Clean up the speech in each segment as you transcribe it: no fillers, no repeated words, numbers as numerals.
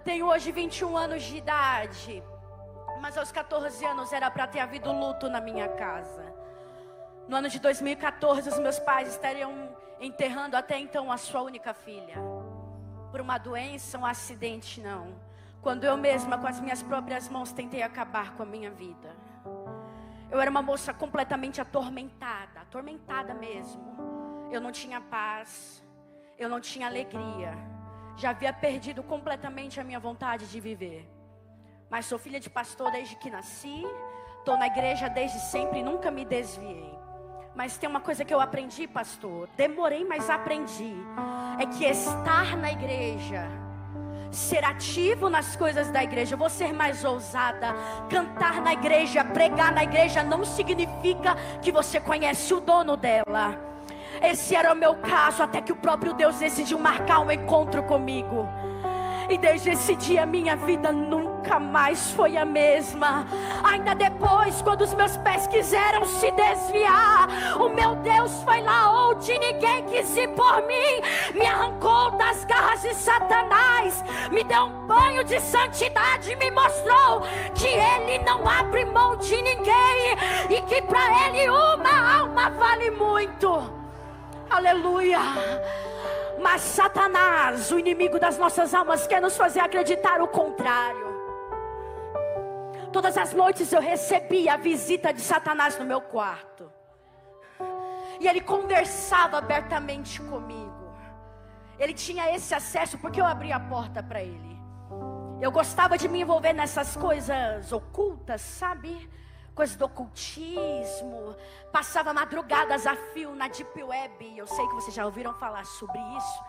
tenho hoje 21 anos de idade, mas aos 14 anos era para ter havido luto na minha casa. No ano de 2014, os meus pais estariam enterrando até então a sua única filha. Por uma doença, um acidente, não. Quando eu mesma, com as minhas próprias mãos, tentei acabar com a minha vida. Eu era uma moça completamente atormentada mesmo. Eu não tinha paz, eu não tinha alegria. Já havia perdido completamente a minha vontade de viver. Mas sou filha de pastor desde que nasci. Estou na igreja desde sempre e nunca me desviei. Mas tem uma coisa que eu aprendi, pastor. Demorei, mas aprendi. É que estar na igreja, ser ativo nas coisas da igreja, vou ser mais ousada. Cantar na igreja, pregar na igreja não significa que você conhece o dono dela. Esse era o meu caso, até que o próprio Deus decidiu marcar um encontro comigo. E desde esse dia minha vida nunca mais foi a mesma. Ainda depois, quando os meus pés quiseram se desviar, o meu Deus foi lá onde ninguém quis ir por mim. Me arrancou das garras de Satanás, me deu um banho de santidade, me mostrou que Ele não abre mão de ninguém e que para Ele uma alma vale muito. Aleluia. Mas Satanás, o inimigo das nossas almas, quer nos fazer acreditar o contrário. Todas as noites eu recebia a visita de Satanás no meu quarto. E ele conversava abertamente comigo. Ele tinha esse acesso porque eu abria a porta para ele. Eu gostava de me envolver nessas coisas ocultas, sabe? Coisas do ocultismo. Passava madrugadas a fio na Deep Web. Eu sei que vocês já ouviram falar sobre isso.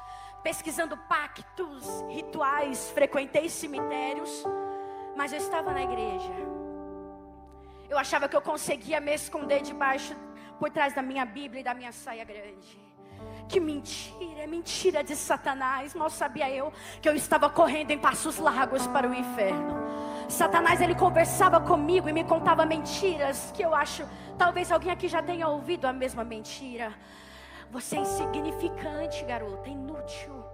Pesquisando pactos, rituais. Frequentei cemitérios. Mas eu estava na igreja. Eu achava que eu conseguia me esconder por trás da minha Bíblia e da minha saia grande. Que mentira, mentira de Satanás. Mal sabia eu que eu estava correndo em passos largos para o inferno. Satanás, ele conversava comigo e me contava mentiras que eu acho, talvez alguém aqui já tenha ouvido a mesma mentira. Você é insignificante, garota, inútil.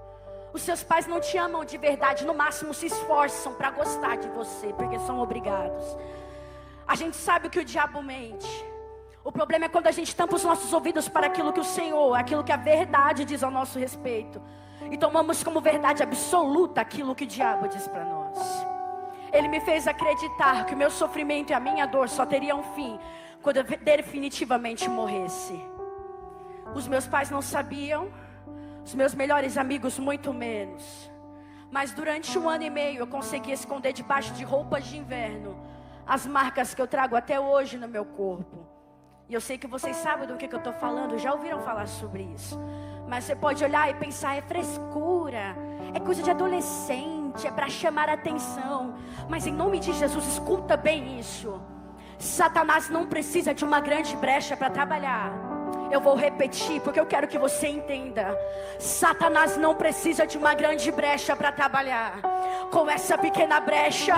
Os seus pais não te amam de verdade, no máximo se esforçam para gostar de você, porque são obrigados. A gente sabe que o diabo mente. O problema é quando a gente tampa os nossos ouvidos para aquilo que o Senhor, aquilo que a verdade diz ao nosso respeito. E tomamos como verdade absoluta aquilo que o diabo diz para nós. Ele me fez acreditar que o meu sofrimento e a minha dor só teriam um fim quando eu definitivamente morresse. Os meus pais não sabiam, os meus melhores amigos muito menos. Mas durante 1 ano e meio eu consegui esconder debaixo de roupas de inverno as marcas que eu trago até hoje no meu corpo. E eu sei que vocês sabem do que eu estou falando, já ouviram falar sobre isso. Mas você pode olhar e pensar, é frescura, é coisa de adolescente, é para chamar a atenção. Mas em nome de Jesus, escuta bem isso. Satanás não precisa de uma grande brecha para trabalhar. Eu vou repetir porque eu quero que você entenda. Satanás não precisa de uma grande brecha para trabalhar. Com essa pequena brecha,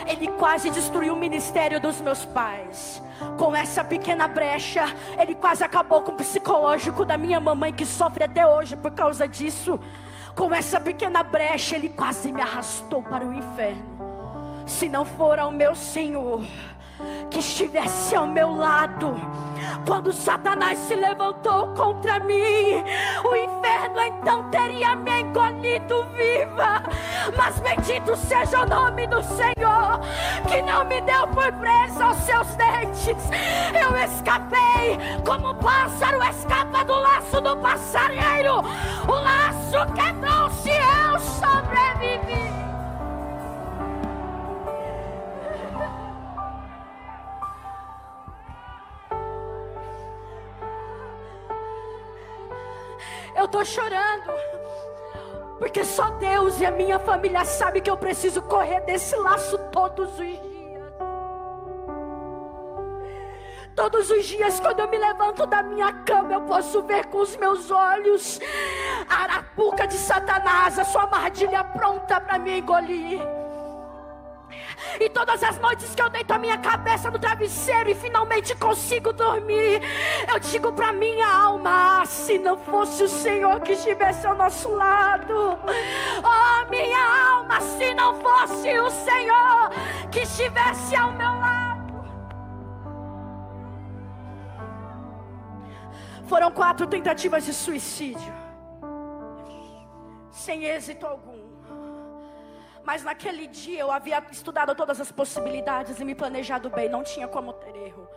ele quase destruiu o ministério dos meus pais. Com essa pequena brecha, ele quase acabou com o psicológico da minha mamãe, que sofre até hoje por causa disso. Com essa pequena brecha, ele quase me arrastou para o inferno. Se não for ao meu Senhor que estivesse ao meu lado, quando Satanás se levantou contra mim, o inferno então teria me engolido viva. Mas bendito seja o nome do Senhor, que não me deu por presa aos seus dentes. Eu escapei como o pássaro escapa do laço do passarinheiro. O laço quebrou-se, eu sobrevivi. Eu tô chorando porque só Deus e a minha família sabem que eu preciso correr desse laço todos os dias. Todos os dias, quando eu me levanto da minha cama, eu posso ver com os meus olhos a arapuca de Satanás, a sua armadilha pronta para me engolir. E todas as noites que eu deito a minha cabeça no travesseiro e finalmente consigo dormir, eu digo pra minha alma: se não fosse o Senhor que estivesse ao nosso lado, oh minha alma, se não fosse pedi o Senhor que estivesse ao meu lado. Foram 4 tentativas de suicídio, sem êxito algum. Mas naquele dia eu havia estudado todas as possibilidades e me planejado bem, não tinha como ter erro.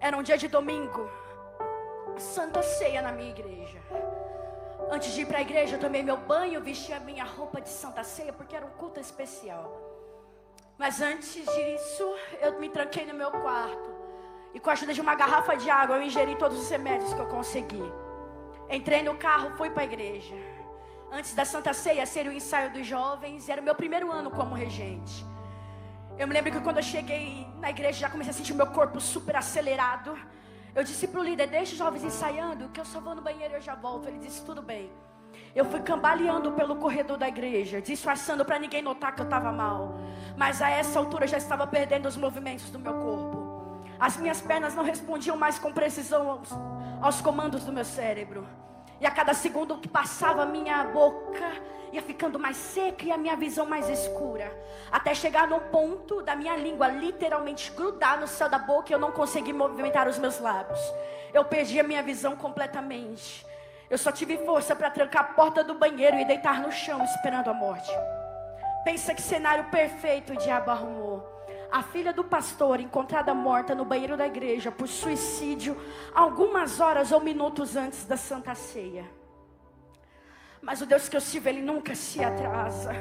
Era um dia de domingo, Santa Ceia na minha igreja. Antes de ir para a igreja, eu tomei meu banho, vesti a minha roupa de Santa Ceia, porque era um culto especial. Mas antes disso, eu me tranquei no meu quarto. E com a ajuda de uma garrafa de água, eu ingeri todos os remédios que eu consegui. Entrei no carro, fui para a igreja. Antes da Santa Ceia ser o ensaio dos jovens, era o meu primeiro ano como regente. Eu me lembro que quando eu cheguei na igreja, já comecei a sentir meu corpo super acelerado. Eu disse pro líder, deixa os jovens ensaiando, que eu só vou no banheiro e eu já volto. Ele disse, tudo bem. Eu fui cambaleando pelo corredor da igreja, disfarçando para ninguém notar que eu estava mal. Mas a essa altura eu já estava perdendo os movimentos do meu corpo. As minhas pernas não respondiam mais com precisão aos comandos do meu cérebro. E a cada segundo que passava, minha boca ia ficando mais seca e a minha visão mais escura. Até chegar no ponto da minha língua literalmente grudar no céu da boca e eu não consegui movimentar os meus lábios. Eu perdi a minha visão completamente. Eu só tive força para trancar a porta do banheiro e deitar no chão esperando a morte. Pensa que cenário perfeito o diabo arrumou. A filha do pastor encontrada morta no banheiro da igreja por suicídio algumas horas ou minutos antes da Santa Ceia. Mas o Deus que eu sirvo, Ele nunca se atrasa.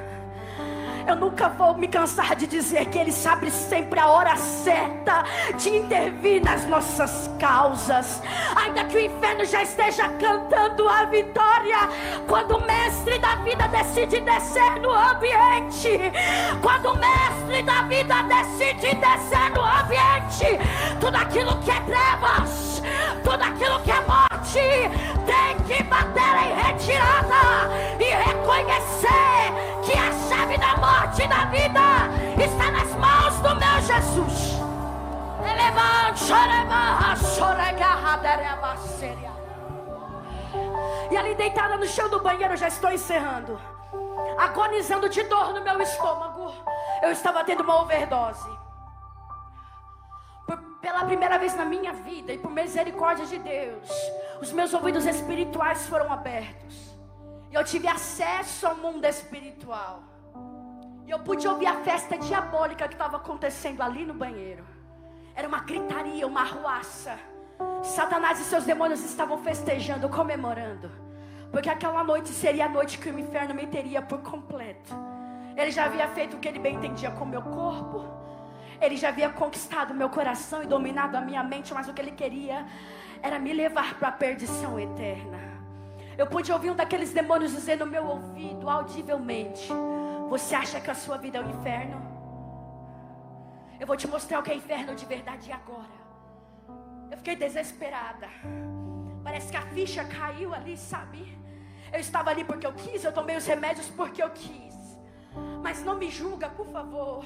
Eu nunca vou me cansar de dizer que Ele sabe sempre a hora certa de intervir nas nossas causas. Ainda que o inferno já esteja cantando a vitória, quando o mestre da vida decide descer no ambiente, quando o mestre da vida decide descer no ambiente, tudo aquilo que é trevas, tudo aquilo que é morte, tem que bater em retirada e reconhecer que a chave da morte e da vida está nas mãos do meu Jesus. E ali deitada no chão do banheiro, já estou encerrando, agonizando de dor no meu estômago, eu estava tendo uma overdose. Pela primeira vez na minha vida, e por misericórdia de Deus, os meus ouvidos espirituais foram abertos. E eu tive acesso ao mundo espiritual. E eu pude ouvir a festa diabólica que estava acontecendo ali no banheiro. Era uma gritaria, uma arruaça. Satanás e seus demônios estavam festejando, comemorando. Porque aquela noite seria a noite que o inferno me teria por completo. Ele já havia feito o que ele bem entendia com o meu corpo. Ele já havia conquistado meu coração e dominado a minha mente. Mas o que ele queria era me levar para a perdição eterna. Eu pude ouvir um daqueles demônios dizer no meu ouvido, audivelmente: você acha que a sua vida é um inferno? Eu vou te mostrar o que é inferno de verdade agora. Eu fiquei desesperada. Parece que a ficha caiu ali, sabe? Eu estava ali porque eu quis, eu tomei os remédios porque eu quis. Mas não me julga, por favor.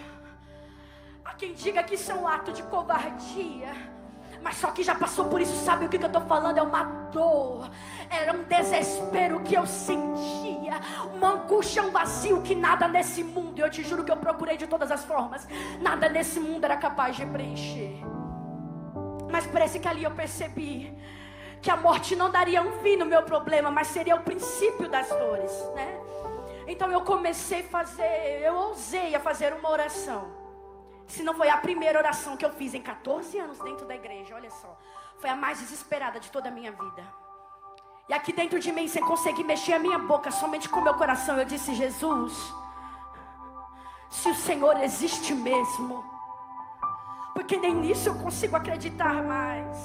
Há quem diga que isso é um ato de covardia. Mas só que já passou por isso, sabe o que eu estou falando? É uma dor, era um desespero que eu sentia, uma angústia, um vazio que nada nesse mundo, eu te juro que eu procurei de todas as formas, nada nesse mundo era capaz de preencher. Mas parece que ali eu percebi que a morte não daria um fim no meu problema, mas seria o princípio das dores, né? Então eu comecei a fazer, eu ousei a fazer uma oração. Se não foi a primeira oração que eu fiz em 14 anos dentro da igreja, olha só, foi a mais desesperada de toda a minha vida. E aqui dentro de mim, sem conseguir mexer a minha boca, somente com o meu coração, eu disse: Jesus, se o Senhor existe mesmo, porque nem nisso eu consigo acreditar mais,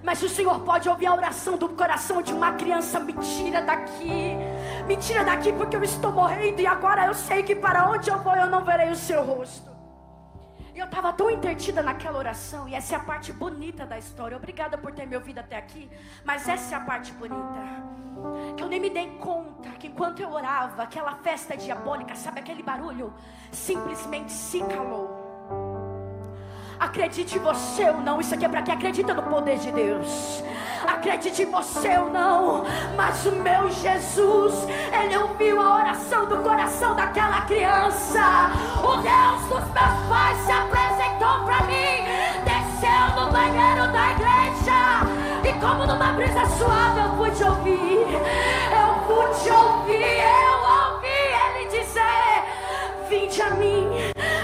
mas se o Senhor pode ouvir a oração do coração de uma criança, me tira daqui porque eu estou morrendo, e agora eu sei que para onde eu vou eu não verei o seu rosto. E eu estava tão entretida naquela oração, e essa é a parte bonita da história. Obrigada por ter me ouvido até aqui, mas essa é a parte bonita, que eu nem me dei conta que enquanto eu orava, aquela festa diabólica, sabe aquele barulho, simplesmente se calou. Acredite você ou não, isso aqui é para quem acredita no poder de Deus. Acredite você ou não, mas o meu Jesus, Ele ouviu a oração do coração daquela criança. O Deus dos meus pais se apresentou para mim, desceu no banheiro da igreja, e como numa brisa suave eu pude ouvir, eu ouvi Ele dizer: vinde a mim,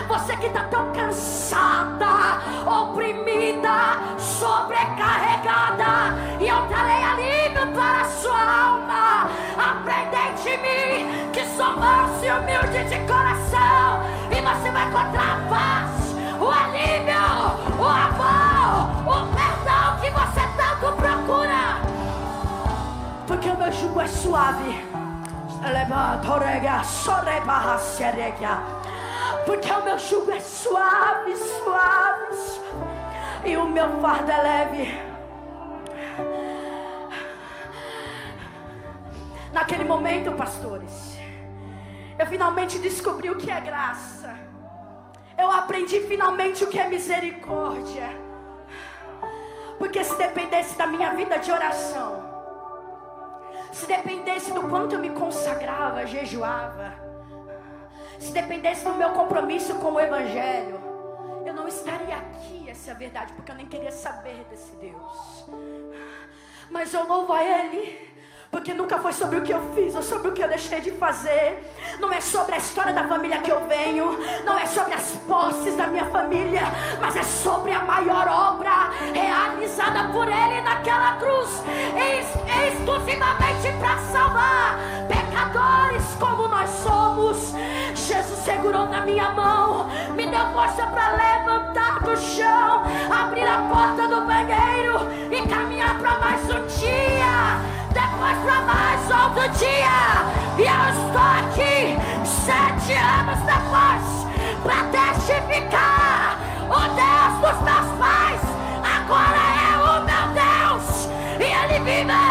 você que está tão cansada, oprimida, sobrecarregada, e eu trarei alívio para a sua alma. Aprendei de mim, que sou manso e humilde de coração, e você vai encontrar a paz, o alívio, o amor, o perdão que você tanto procura. Porque o meu jugo é suave. Porque o meu jugo é suave, e o meu fardo é leve. Naquele momento, pastores, eu finalmente descobri o que é graça. Eu aprendi finalmente o que é misericórdia. Porque se dependesse da minha vida de oração, se dependesse do quanto eu me consagrava, jejuava, se dependesse do meu compromisso com o Evangelho, eu não estaria aqui, essa é a verdade, porque eu nem queria saber desse Deus. Mas eu louvo a Ele, porque nunca foi sobre o que eu fiz ou sobre o que eu deixei de fazer. Não é sobre a história da família que eu venho, não é sobre as posses da minha família, mas é sobre a maior obra realizada por Ele naquela cruz, exclusivamente para salvar pecadores como nós somos. Jesus segurou na minha mão, me deu força para levantar do chão, abrir a porta do banheiro e caminhar para mais um dia, depois para mais outro dia. E eu estou aqui 7 anos depois para testificar: o Deus dos meus pais agora é o meu Deus, e Ele vive.